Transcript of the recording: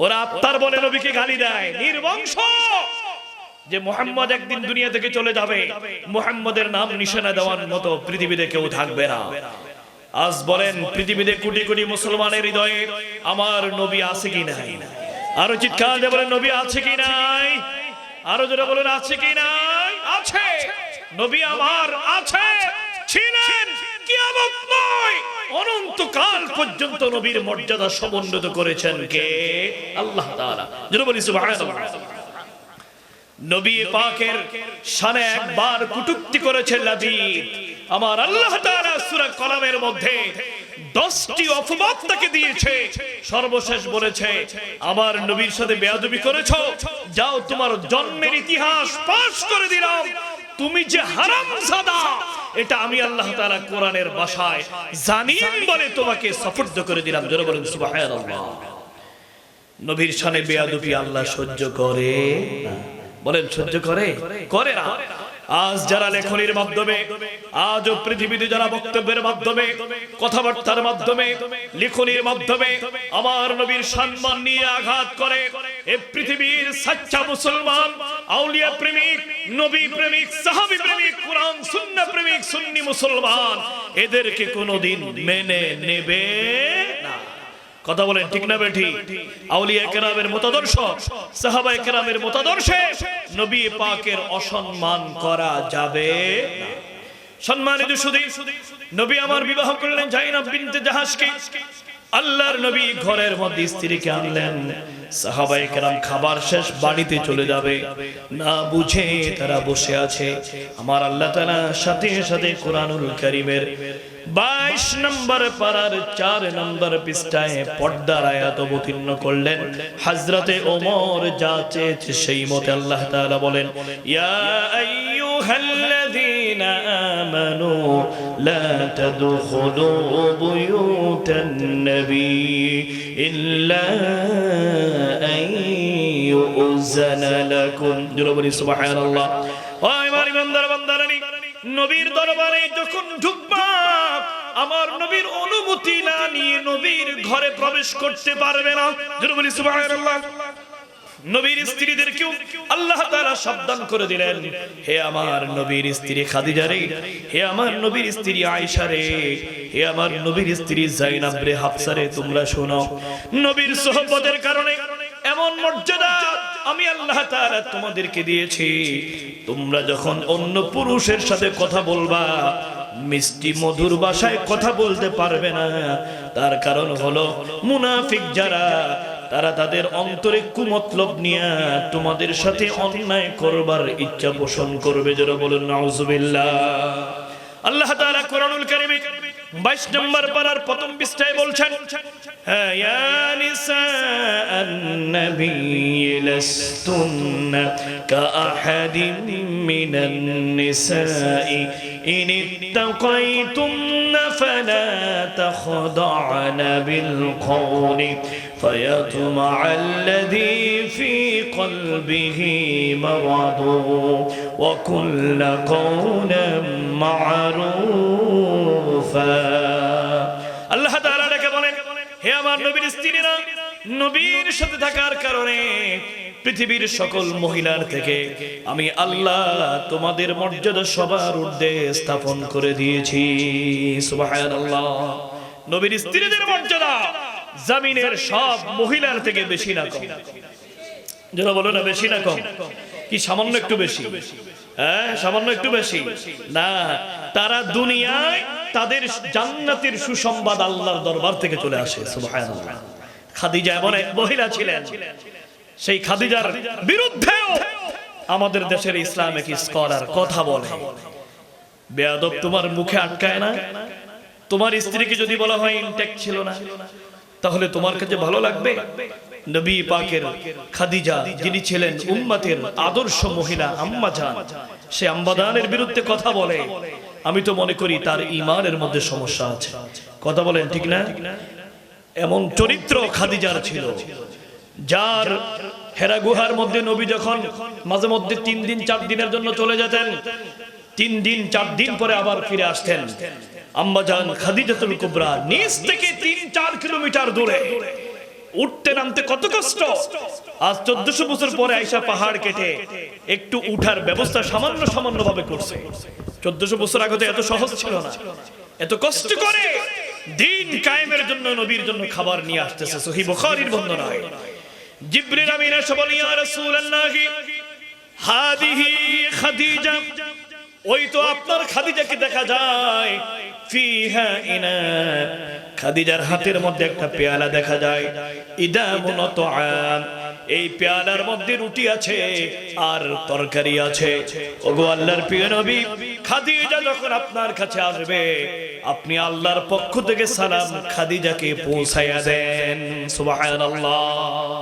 ওরা আত্মার বলে নবীকে গালি দেয়, নির্বংশ। যে মুহাম্মদ একদিন দুনিয়া থেকে চলে যাবে, মুহাম্মদের নাম নিশানা দেওয়ার মতো পৃথিবীতে কেউ থাকবে না। আজ বলেন পৃথিবীতে কোটি কোটি মুসলমানের হৃদয়ে আমার নবী আছে কি নাই? আরো চিৎকার দিয়ে বলেন নবী আছে কি নাই? আরো জোরে বলেন আছে কি নাই? আছে। নবী আমার আছে, ছিলেন, কিয়ামত নয় অনন্তকাল পর্যন্ত নবীর মর্যাদা সমুন্নত করেছেন কে? আল্লাহ তাআলা। জোরে বলি সুবহানাল্লাহ। নবী পাকের শানে একবার কটূক্তি করেছে লাবিদ, আমার আল্লাহ তাআলা সূরা কলামের মধ্যে 10টি অপবাদ তাকে দিয়েছে। সর্বশেষ বলেছে আমার নবীর সাথে বেয়াদবি করেছো, যাও তোমার জন্মের ইতিহাস ফাঁস করে দিলাম। তুমি যে হারামজাদা, এটা আমি আল্লাহ তাআলা কোরআনের ভাষায় জানিন বলে তোমাকে সফর্দ করে দিলাম। জোরে বলেন সুবহানাল্লাহ। নবীর শানে বেয়াদবি আল্লাহ সহ্য করে না। বলেন সহ্য করে? করে না। আজ যারা লেখনির মাধ্যমে, আজও পৃথিবীতে যারা বক্তব্যের মাধ্যমে, কথাবার্তার মাধ্যমে, লেখনির মাধ্যমে আমার নবীর সম্মান নিয়ে আঘাত করে, এই পৃথিবীর সচ্চা মুসলমান, আউলিয়া প্রেমিক, নবী প্রেমিক, সাহাবী প্রেমিক, কোরআন সুন্নাহ প্রেমিক সুন্নি মুসলমান এদেরকে কোনোদিন মেনে নেবে না। কথা বলেন ঠিক না বেঠি? আউলিয়া কেরামের মতাদর্শ, সাহাবায়ে কেরামের মতাদর্শে নবী পাকের অসম্মান করা যাবে না। সম্মানিত সুধী, নবী আমার বিবাহ করলেন জাইনাব বিনতে জাহাশকে। আল্লাহর নবী ঘরের মধ্যে স্ত্রীকে আনলেন। সাহাবায়ে কেরাম খাবার শেষ বাড়িতে চলে যাবে, না বুঝে তারা বসে আছে। আমার আল্লাহ তাআলা সাথে সাথে কোরআনুল কারীমের 22 নম্বর পারার 4 নম্বর পৃষ্ঠায় পর্দার আয়াত অবতীর্ণ করলেন। হযরতে ওমর যা চেয়েছে সেই মতে আল্লাহ তাআলা বলেন, ইয়া আইয়ুহাল্লাযীনা আমানু লা তাদখুলু বুয়ুতান নবী ইল্লা আইয়ুযানা লাকুম। জোরে বলি সুবহানাল্লাহ। ও আমার ইমানদার বান্দারানি, নবীর দরবারে যখন ঢুকবা, আমার নবীর অনুমতি না নিয়ে নবীর ঘরে প্রবেশ করতে পারবে না। জোরে বলি সুবহানাল্লাহ। নবীর স্ত্রীদেরকেও আল্লাহ তাআলা সাবধান করে দিলেন, হে আমার নবীর স্ত্রী খাদিজা রে, হে আমার নবীর স্ত্রী আয়েশা রে, হে আমার নবীর স্ত্রী যায়েনাব রে, হাফসা রে, তোমরা শোনো, নবীর সুহবতের কারণে এমন মর্যাদা আমি আল্লাহ তাআলা তোমাদেরকে দিয়েছি। তোমরা যখন অন্য পুরুষের সাথে কথা বলবা, মিষ্টি মধুর ভাষায় কথা বলতে পারবে না। তার কারণ হলো মুনাফিক যারা, তারা তাদের অন্তরে কুমতলব নিয়ে তোমাদের সাথে অন্যায় করবার ইচ্ছা পোষণ করবে। যারা বলেন নাউজুবিল্লাহ। আল্লাহ তাআলা কোরআনুল কারীমে 22 নম্বর পারার প্রথম পৃষ্ঠায় বলছেন, ইয়া নিসাআন নবী লাস্তুন্না কাআহাদিম মিনান নিসাই ইন ইত্তাকাইতুন্না ফালা তাখদা'না বিল কওলি فيطمع الذي في قلبه مرض وكل قولا معروفا। আল্লাহ তাআলা ডেকে বলেন, হে আমার নবীর স্ত্রীরা, নবীর সাথে থাকার কারণে পৃথিবীর সকল মহিলার থেকে আমি আল্লাহ তোমাদের মর্যাদা সবার ঊর্ধ্বে স্থাপন করে দিয়েছি। সুবহানাল্লাহ। নবীর স্ত্রীদের মর্যাদা জমিনের সব মহিলার থেকে বেশি না কম? যারা বলো না বেশি না কম? কি সামান্য একটু বেশি? হ্যাঁ, সামান্য একটু বেশি না। তারা দুনিয়ায় তাদের জান্নাতের সুসংবাদ আল্লাহর দরবার থেকে চলে আসে। সুবহানাল্লাহ। খাদিজা এমন এক মহিলা ছিলেন, সেই খাদিজার বিরুদ্ধেও আমাদের দেশের ইসলামিক স্কলার কথা বলে, বেয়াদব তোমার মুখে আটকায় না? তোমার স্ত্রীকে যদি বলা হয় ইনটেক ছিল না, তাহলে তোমার কাছে ভালো লাগবে? নবী পাকের খাদিজা, যিনি ছিলেন উম্মতের আদর্শ মহিলা আম্মা জান, সে আম্মা জানের বিরুদ্ধে কথা বলে, আমি তো মনে করি তার ঈমানের মধ্যে সমস্যা আছে। কথা বলেন ঠিক না? এমন চরিত্র খাদিজার ছিল, যার হেরা গুহার মধ্যে নবী যখন মাঝে মধ্যে 3 দিন 4 দিনের জন্য চলে যেতেন, 3 দিন 4 দিন পরে আবার ফিরে আসতেন। আম্মা জান খাদিজাতুল কুবরা নিজ থেকে 3-4 কিলোমিটার দূরে উঠতে নামতে কত কষ্ট। আজ 1400 বছর পরে আয়েশা পাহাড় কেটে একটু উঠার ব্যবস্থা সামান্য সামান্য ভাবে করছে। 1400 বছর আগে তো এত সহজ ছিল না। এত কষ্ট করে দিন কায়েমের জন্য নবীর জন্য খাবার নিয়ে আসতেছে। সহিহ বুখারীর বর্ণনায় জিবরিল আমিন এসে বলেন, ইয়া রাসূলুল্লাহ হাদিহি খাদিজা, ওই তো আপনার খাদিজাকে দেখা যায়, ফিহা ইনা, খাদিজার হাতের মধ্যে একটা পেয়ালা দেখা যায়, ইদামুন তুআম, এই পেয়ালার মধ্যে রুটি আছে আর তরকারি আছে। ওগো আল্লাহর প্রিয় নবী, খাদিজা যখন আপনার কাছে আসবে আপনি আল্লাহর পক্ষ থেকে সালাম খাদিজাকে পৌঁছায়া দেন। সুবহানাল্লাহ।